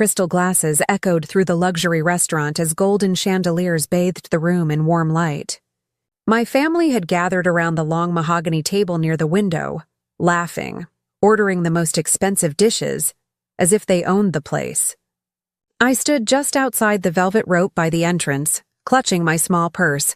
crystal glasses echoed through the luxury restaurant as golden chandeliers bathed the room in warm light. My family had gathered around the long mahogany table near the window, laughing, ordering the most expensive dishes, as if they owned the place. I stood just outside the velvet rope by the entrance, clutching my small purse,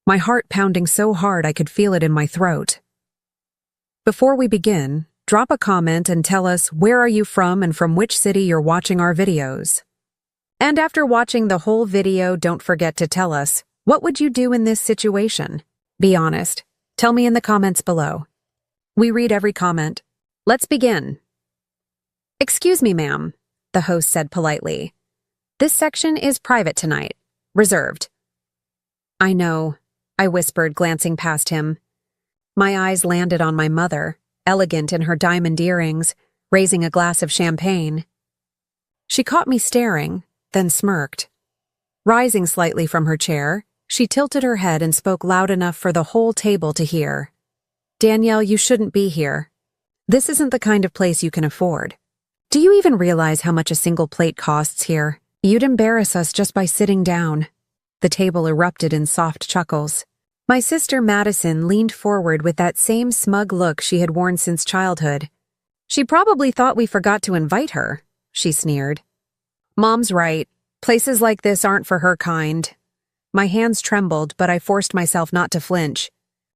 my heart pounding so hard I could feel it in my throat. Before we begin, drop a comment and tell us where are you from and from which city you're watching our videos. And after watching the whole video, don't forget to tell us, what would you do in this situation? Be honest. Tell me in the comments below. We read every comment. Let's begin. "Excuse me, ma'am," the host said politely. "This section is private tonight. Reserved." "I know," I whispered, glancing past him. My eyes landed on my mother, elegant in her diamond earrings, raising a glass of champagne. She caught me staring, then smirked. Rising slightly from her chair, she tilted her head and spoke loud enough for the whole table to hear. "Danielle, you shouldn't be here. This isn't the kind of place you can afford. Do you even realize how much a single plate costs here? You'd embarrass us just by sitting down." The table erupted in soft chuckles. My sister Madison leaned forward with that same smug look she had worn since childhood. "She probably thought we forgot to invite her," she sneered. "Mom's right. Places like this aren't for her kind." My hands trembled, but I forced myself not to flinch.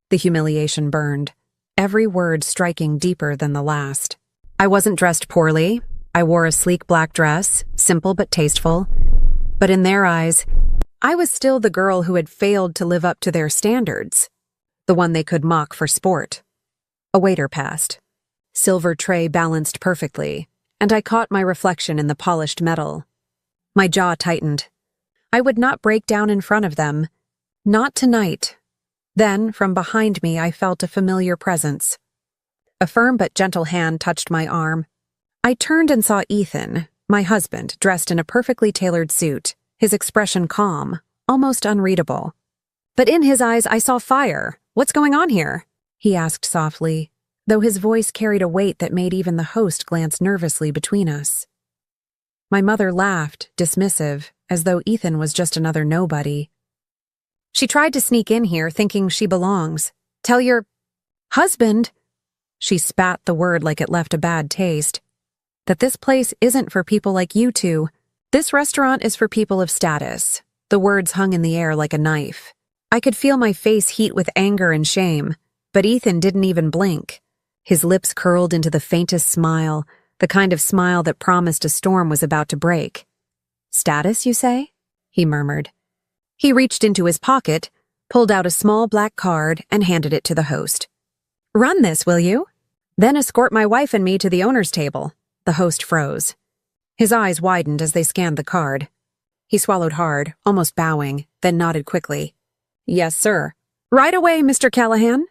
The humiliation burned, every word striking deeper than the last. I wasn't dressed poorly. I wore a sleek black dress, simple but tasteful. But in their eyes, I was still the girl who had failed to live up to their standards, the one they could mock for sport. A waiter passed. Silver tray balanced perfectly, and I caught my reflection in the polished metal. My jaw tightened. I would not break down in front of them. Not tonight. Then, from behind me, I felt a familiar presence. A firm but gentle hand touched my arm. I turned and saw Ethan, my husband, dressed in a perfectly tailored suit, his expression calm, almost unreadable. But in his eyes I saw fire. "What's going on here?" he asked softly, though his voice carried a weight that made even the host glance nervously between us. My mother laughed, dismissive, as though Ethan was just another nobody. "She tried to sneak in here thinking she belongs. Tell your husband," she spat the word like it left a bad taste, "that this place isn't for people like you two. This restaurant is for people of status." The words hung in the air like a knife. I could feel my face heat with anger and shame, but Ethan didn't even blink. His lips curled into the faintest smile, the kind of smile that promised a storm was about to break. "Status, you say?" he murmured. He reached into his pocket, pulled out a small black card, and handed it to the host. "Run this, will you? Then escort my wife and me to the owner's table." The host froze. His eyes widened as they scanned the card. He swallowed hard, almost bowing, then nodded quickly. "Yes, sir." "Right away, Mr. Callahan."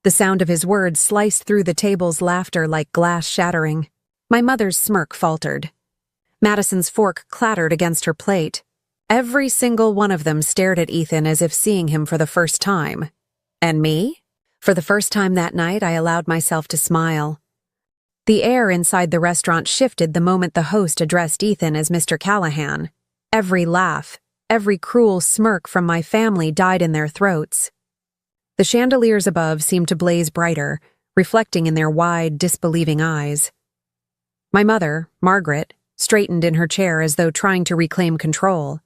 The sound of his words sliced through the table's laughter like glass shattering. My mother's smirk faltered. Madison's fork clattered against her plate. Every single one of them stared at Ethan as if seeing him for the first time. And me? For the first time that night, I allowed myself to smile. The air inside the restaurant shifted the moment the host addressed Ethan as Mr. Callahan. Every laugh, every cruel smirk from my family died in their throats. The chandeliers above seemed to blaze brighter, reflecting in their wide, disbelieving eyes. My mother, Margaret, straightened in her chair as though trying to reclaim control.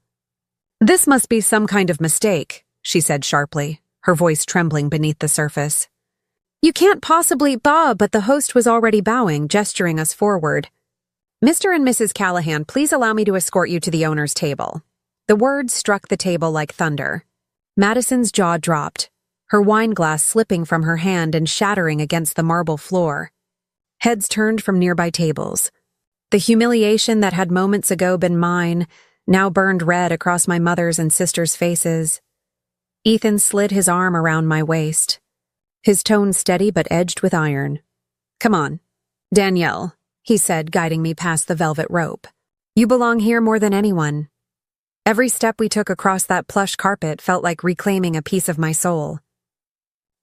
"This must be some kind of mistake," she said sharply, her voice trembling beneath the surface. "You can't possibly bow," but the host was already bowing, gesturing us forward. "Mr. and Mrs. Callahan, please allow me to escort you to the owner's table." The words struck the table like thunder. Madison's jaw dropped, her wine glass slipping from her hand and shattering against the marble floor. Heads turned from nearby tables. The humiliation that had moments ago been mine now burned red across my mother's and sister's faces. Ethan slid his arm around my waist, his tone steady but edged with iron. "Come on, Danielle," he said, guiding me past the velvet rope. "You belong here more than anyone." Every step we took across that plush carpet felt like reclaiming a piece of my soul.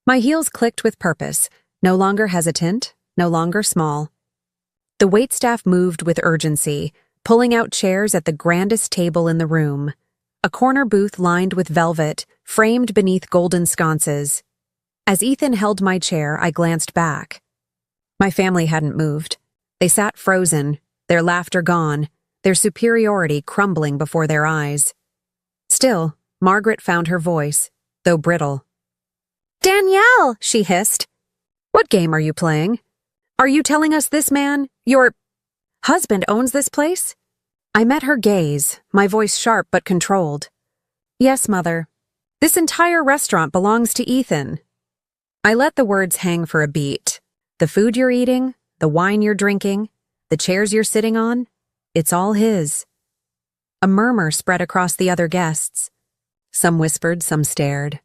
My heels clicked with purpose, no longer hesitant, no longer small. The waitstaff moved with urgency, pulling out chairs at the grandest table in the room. A corner booth lined with velvet, framed beneath golden sconces. As Ethan held my chair, I glanced back. My family hadn't moved. They sat frozen, their laughter gone, their superiority crumbling before their eyes. Still, Margaret found her voice, though brittle. "Danielle!" she hissed. "What game are you playing? Are you telling us this man, your husband, owns this place?" I met her gaze, my voice sharp but controlled. "Yes, Mother. This entire restaurant belongs to Ethan." I let the words hang for a beat. The food you're eating, the wine you're drinking, the chairs you're sitting on, it's all his. A murmur spread across the other guests. Some whispered, some stared.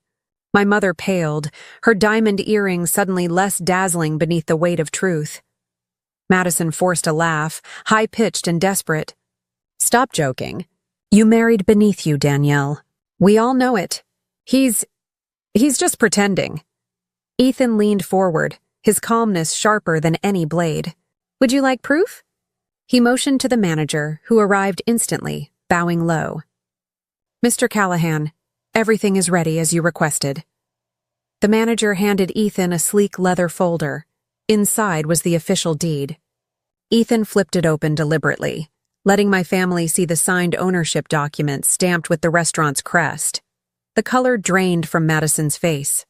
My mother paled, her diamond earrings suddenly less dazzling beneath the weight of truth. Madison forced a laugh, high-pitched and desperate. "Stop joking. You married beneath you, Danielle. We all know it. He's just pretending." Ethan leaned forward, his calmness sharper than any blade. "Would you like proof?" He motioned to the manager, who arrived instantly, bowing low. "Mr. Callahan, everything is ready as you requested." The manager handed Ethan a sleek leather folder. Inside was the official deed. Ethan flipped it open deliberately, letting my family see the signed ownership document stamped with the restaurant's crest. The color drained from Madison's face.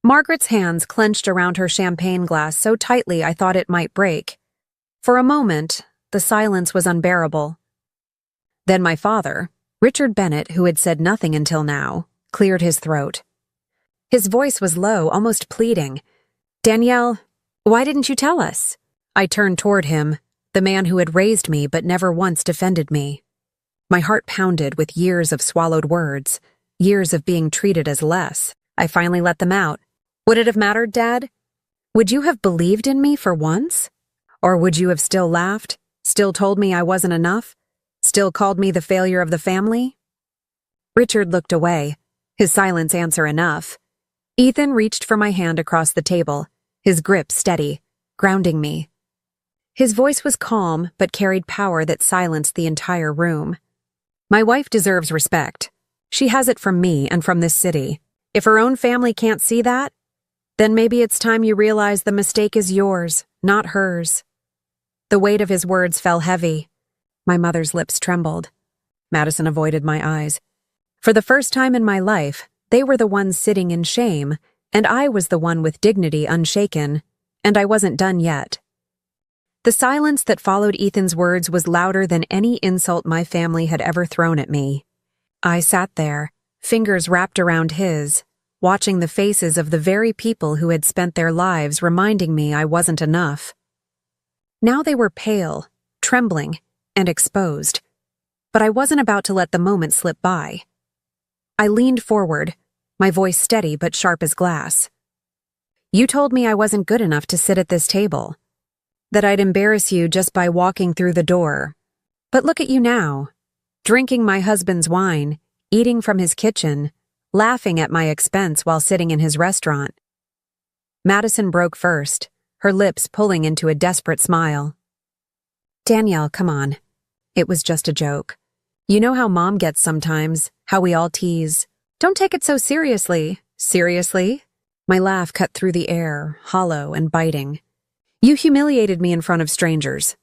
Margaret's hands clenched around her champagne glass so tightly I thought it might break. For a moment, the silence was unbearable. Then my father, Richard Bennett, who had said nothing until now, cleared his throat. His voice was low, almost pleading. "Danielle, why didn't you tell us?" I turned toward him, the man who had raised me but never once defended me. My heart pounded with years of swallowed words, years of being treated as less. I finally let them out. "Would it have mattered, Dad? Would you have believed in me for once? Or would you have still laughed, still told me I wasn't enough, still called me the failure of the family?" Richard looked away, his silence answer enough. Ethan reached for my hand across the table, his grip steady, grounding me. His voice was calm but carried power that silenced the entire room. "My wife deserves respect. She has it from me and from this city. If her own family can't see that, then maybe it's time you realize the mistake is yours, not hers." The weight of his words fell heavy. My mother's lips trembled. Madison avoided my eyes. For the first time in my life, they were the ones sitting in shame, and I was the one with dignity unshaken, and I wasn't done yet. The silence that followed Ethan's words was louder than any insult my family had ever thrown at me. I sat there, fingers wrapped around his, watching the faces of the very people who had spent their lives reminding me I wasn't enough. Now they were pale, trembling, and exposed, but I wasn't about to let the moment slip by. I leaned forward, my voice steady but sharp as glass. "You told me I wasn't good enough to sit at this table, that I'd embarrass you just by walking through the door. But look at you now, drinking my husband's wine, eating from his kitchen, laughing at my expense while sitting in his restaurant." Madison broke first, her lips pulling into a desperate smile. "Danielle, come on. It was just a joke. You know how Mom gets sometimes, how we all tease. Don't take it so seriously." "Seriously?" My laugh cut through the air, hollow and biting. "You humiliated me in front of strangers.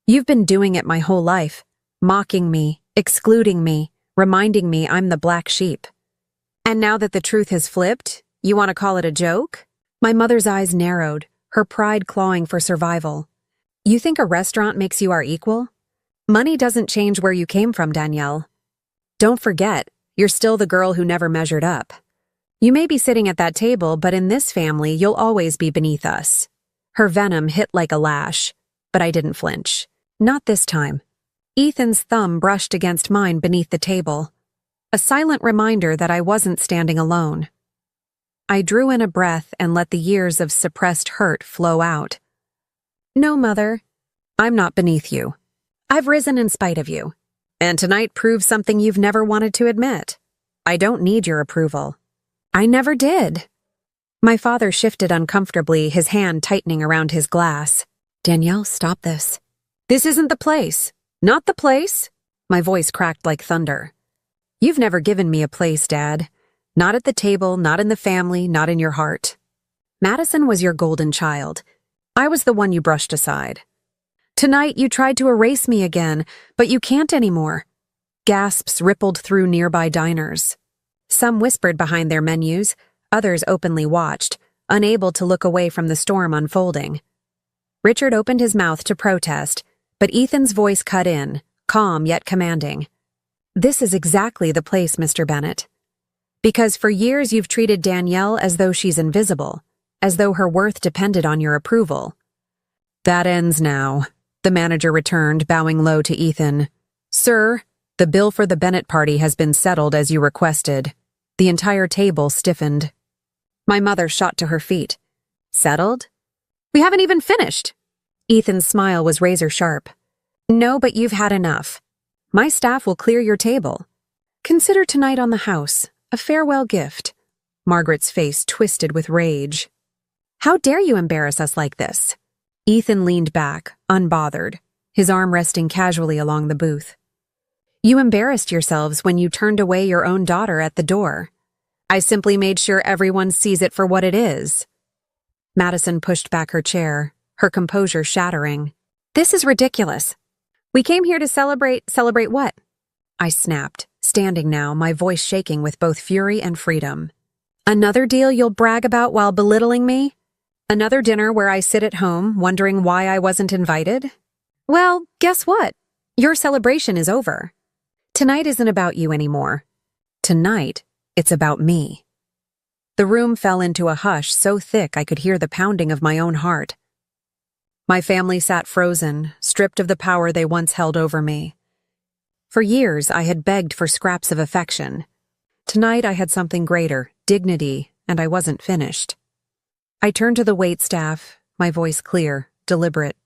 You've been doing it my whole life, mocking me, excluding me, reminding me I'm the black sheep. And now that the truth has flipped, you want to call it a joke?" My mother's eyes narrowed, her pride clawing for survival. "You think a restaurant makes you our equal? Money doesn't change where you came from, Danielle. Don't forget, you're still the girl who never measured up. You may be sitting at that table, but in this family, you'll always be beneath us." Her venom hit like a lash, but I didn't flinch. Not this time. Ethan's thumb brushed against mine beneath the table, a silent reminder that I wasn't standing alone. I drew in a breath and let the years of suppressed hurt flow out. "No, Mother, I'm not beneath you. I've risen in spite of you. And tonight proves something you've never wanted to admit. I don't need your approval. I never did." My father shifted uncomfortably, his hand tightening around his glass. "Danielle, stop this. This isn't the place. Not the place. My voice cracked like thunder. You've never given me a place, Dad. Not at the table, not in the family, not in your heart. Madison was your golden child. I was the one you brushed aside. Tonight you tried to erase me again, but you can't anymore. Gasps rippled through nearby diners. Some whispered behind their menus, others openly watched, unable to look away from the storm unfolding. Richard opened his mouth to protest, but Ethan's voice cut in, calm yet commanding. This is exactly the place, Mr. Bennett. Because for years you've treated Danielle as though she's invisible, as though her worth depended on your approval. That ends now, the manager returned, bowing low to Ethan. Sir, the bill for the Bennett party has been settled as you requested. The entire table stiffened. My mother shot to her feet. Settled? We haven't even finished. Ethan's smile was razor sharp. No, but you've had enough. My staff will clear your table. Consider tonight on the house a farewell gift. Margaret's face twisted with rage. How dare you embarrass us like this? Ethan leaned back, unbothered, his arm resting casually along the booth. You embarrassed yourselves when you turned away your own daughter at the door. I simply made sure everyone sees it for what it is. Madison pushed back her chair, her composure shattering. This is ridiculous. We came here to celebrate what? I snapped, standing now, my voice shaking with both fury and freedom. Another deal you'll brag about while belittling me? Another dinner where I sit at home, wondering why I wasn't invited? Well, guess what? Your celebration is over. Tonight isn't about you anymore. Tonight, it's about me. The room fell into a hush so thick I could hear the pounding of my own heart. My family sat frozen, stripped of the power they once held over me. For years, I had begged for scraps of affection. Tonight, I had something greater, dignity, and I wasn't finished. I turned to the waitstaff, my voice clear, deliberate.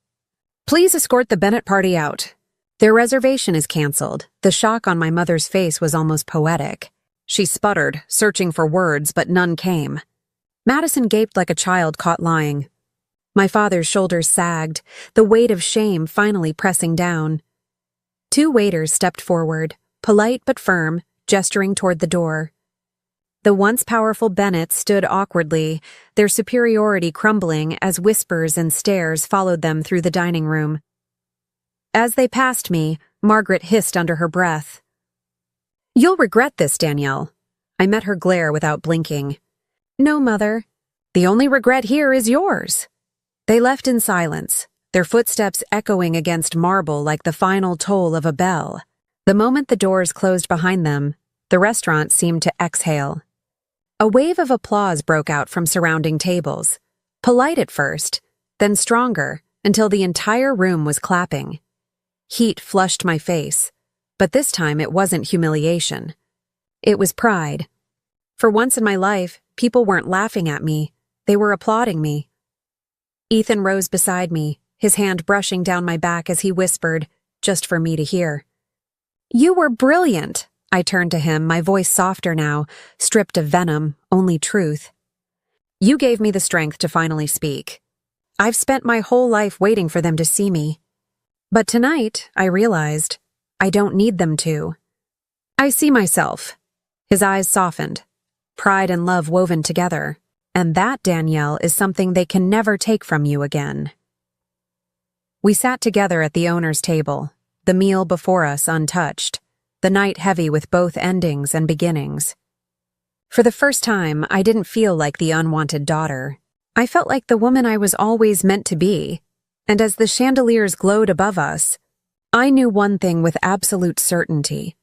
Please escort the Bennett party out. Their reservation is canceled. The shock on my mother's face was almost poetic. She sputtered, searching for words, but none came. Madison gaped like a child caught lying. My father's shoulders sagged, the weight of shame finally pressing down. Two waiters stepped forward, polite but firm, gesturing toward the door. The once powerful Bennetts stood awkwardly, their superiority crumbling as whispers and stares followed them through the dining room. As they passed me, Margaret hissed under her breath. You'll regret this, Danielle. I met her glare without blinking. No, Mother. The only regret here is yours. They left in silence, their footsteps echoing against marble like the final toll of a bell. The moment the doors closed behind them, the restaurant seemed to exhale. A wave of applause broke out from surrounding tables, polite at first, then stronger, until the entire room was clapping. Heat flushed my face, but this time it wasn't humiliation. It was pride. For once in my life, people weren't laughing at me, they were applauding me. Ethan rose beside me, his hand brushing down my back as he whispered, just for me to hear. You were brilliant. I turned to him, my voice softer now, stripped of venom, only truth. You gave me the strength to finally speak. I've spent my whole life waiting for them to see me. But tonight, I realized, I don't need them to. I see myself. His eyes softened, pride and love woven together. And that, Danielle, is something they can never take from you again. We sat together at the owner's table, the meal before us untouched, the night heavy with both endings and beginnings. For the first time, I didn't feel like the unwanted daughter. I felt like the woman I was always meant to be. And as the chandeliers glowed above us, I knew one thing with absolute certainty.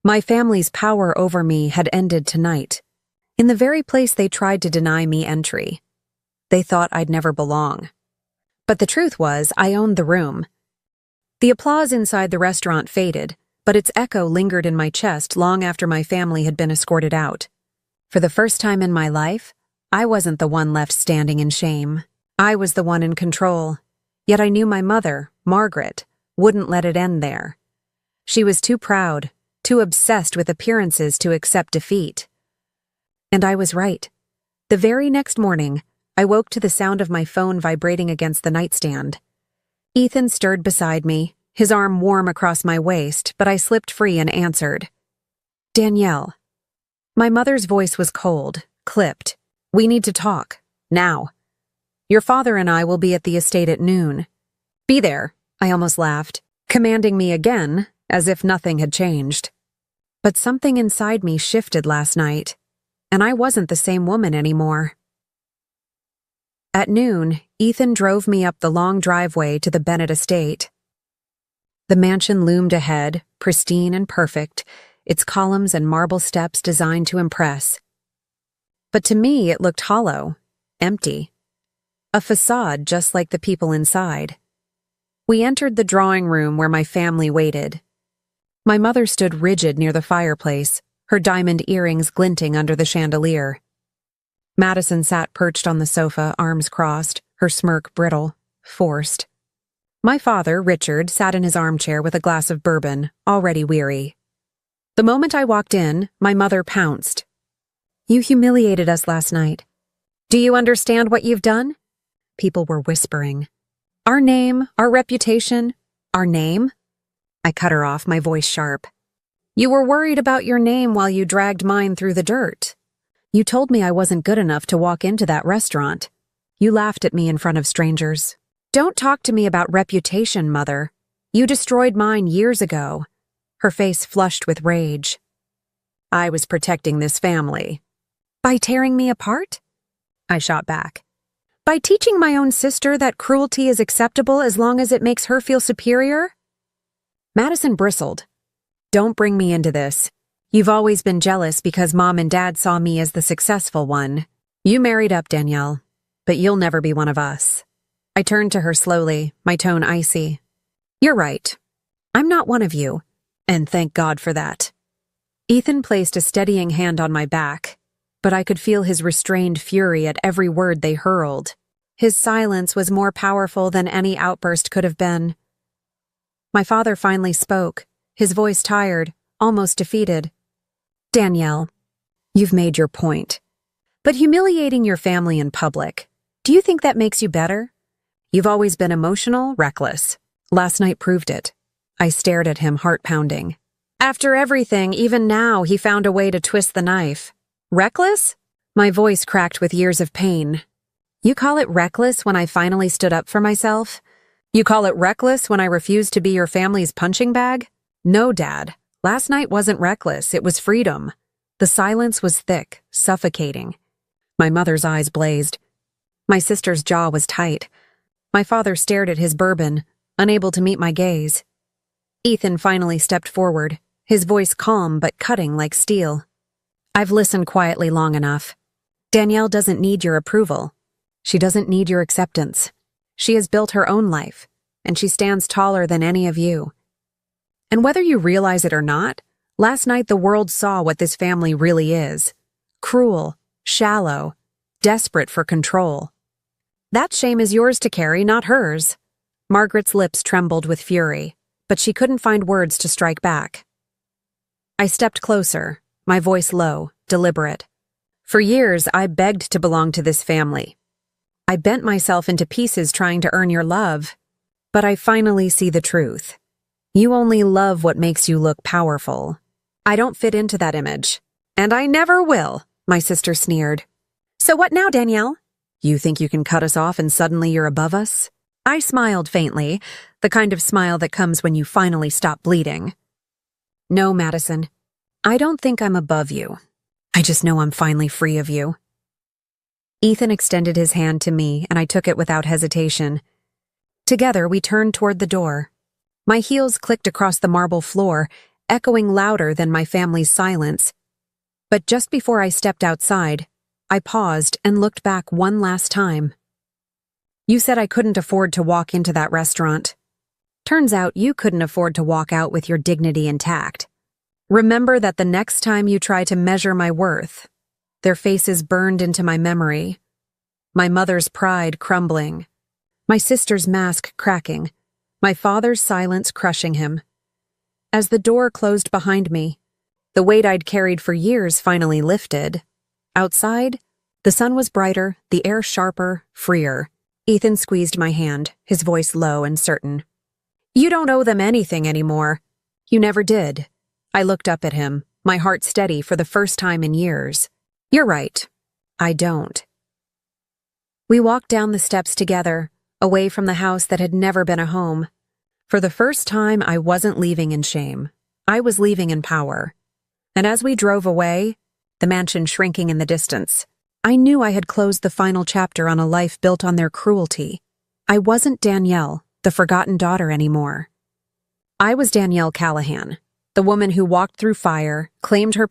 My family's power over me had ended tonight, in the very place they tried to deny me entry. They thought I'd never belong. But the truth was, I owned the room. The applause inside the restaurant faded, but its echo lingered in my chest long after my family had been escorted out. For the first time in my life, I wasn't the one left standing in shame. I was the one in control. Yet I knew my mother, Margaret, wouldn't let it end there. She was too proud, too obsessed with appearances to accept defeat. And I was right. The very next morning, I woke to the sound of my phone vibrating against the nightstand. Ethan stirred beside me, his arm warm across my waist, but I slipped free and answered. Danielle. My mother's voice was cold, clipped. We need to talk. Now. Your father and I will be at the estate at noon. Be there, I almost laughed, commanding me again, as if nothing had changed. But something inside me shifted last night, and I wasn't the same woman anymore. At noon, Ethan drove me up the long driveway to the Bennett estate. The mansion loomed ahead, pristine and perfect, its columns and marble steps designed to impress. But to me, it looked hollow, empty. A facade just like the people inside. We entered the drawing room where my family waited. My mother stood rigid near the fireplace, her diamond earrings glinting under the chandelier. Madison sat perched on the sofa, arms crossed, her smirk brittle, forced. My father, Richard, sat in his armchair with a glass of bourbon, already weary. The moment I walked in, my mother pounced. You humiliated us last night. Do you understand what you've done? People were whispering. Our name, our reputation, our name? I cut her off, my voice sharp. You were worried about your name while you dragged mine through the dirt. You told me I wasn't good enough to walk into that restaurant. You laughed at me in front of strangers. Don't talk to me about reputation, Mother. You destroyed mine years ago. Her face flushed with rage. I was protecting this family. By tearing me apart? I shot back. By teaching my own sister that cruelty is acceptable as long as it makes her feel superior? Madison bristled. Don't bring me into this. You've always been jealous because Mom and Dad saw me as the successful one. You married up, Danielle, but you'll never be one of us. I turned to her slowly, my tone icy. You're right. I'm not one of you, and thank God for that. Ethan placed a steadying hand on my back, but I could feel his restrained fury at every word they hurled. His silence was more powerful than any outburst could have been. My father finally spoke, his voice tired, almost defeated. Danielle, you've made your point. But humiliating your family in public, do you think that makes you better? You've always been emotional, reckless. Last night proved it. I stared at him, heart pounding. After everything, even now, he found a way to twist the knife. Reckless? My voice cracked with years of pain. You call it reckless when I finally stood up for myself? You call it reckless when I refused to be your family's punching bag? No, Dad. Last night wasn't reckless, it was freedom. The silence was thick, suffocating. My mother's eyes blazed. My sister's jaw was tight. My father stared at his bourbon, unable to meet my gaze. Ethan finally stepped forward, his voice calm but cutting like steel. I've listened quietly long enough. Danielle doesn't need your approval. She doesn't need your acceptance. She has built her own life, and she stands taller than any of you. And whether you realize it or not, last night the world saw what this family really is. Cruel, shallow, desperate for control. That shame is yours to carry, not hers. Margaret's lips trembled with fury, but she couldn't find words to strike back. I stepped closer, my voice low, deliberate. For years, I begged to belong to this family. I bent myself into pieces trying to earn your love, but I finally see the truth. You only love what makes you look powerful. I don't fit into that image. And I never will, my sister sneered. So what now, Danielle? You think you can cut us off and suddenly you're above us? I smiled faintly, the kind of smile that comes when you finally stop bleeding. No, Madison. I don't think I'm above you. I just know I'm finally free of you. Ethan extended his hand to me, and I took it without hesitation. Together, we turned toward the door. My heels clicked across the marble floor, echoing louder than my family's silence. But just before I stepped outside, I paused and looked back one last time. You said I couldn't afford to walk into that restaurant. Turns out you couldn't afford to walk out with your dignity intact. Remember that the next time you try to measure my worth, their faces burned into my memory. My mother's pride crumbling. My sister's mask cracking. My father's silence crushing him. As the door closed behind me, the weight I'd carried for years finally lifted. Outside, the sun was brighter, the air sharper, freer. Ethan squeezed my hand, his voice low and certain. You don't owe them anything anymore. You never did. I looked up at him, my heart steady for the first time in years. You're right. I don't. We walked down the steps together, away from the house that had never been a home. For the first time, I wasn't leaving in shame. I was leaving in power. And as we drove away, the mansion shrinking in the distance, I knew I had closed the final chapter on a life built on their cruelty. I wasn't Danielle, the forgotten daughter, anymore. I was Danielle Callahan, the woman who walked through fire, claimed her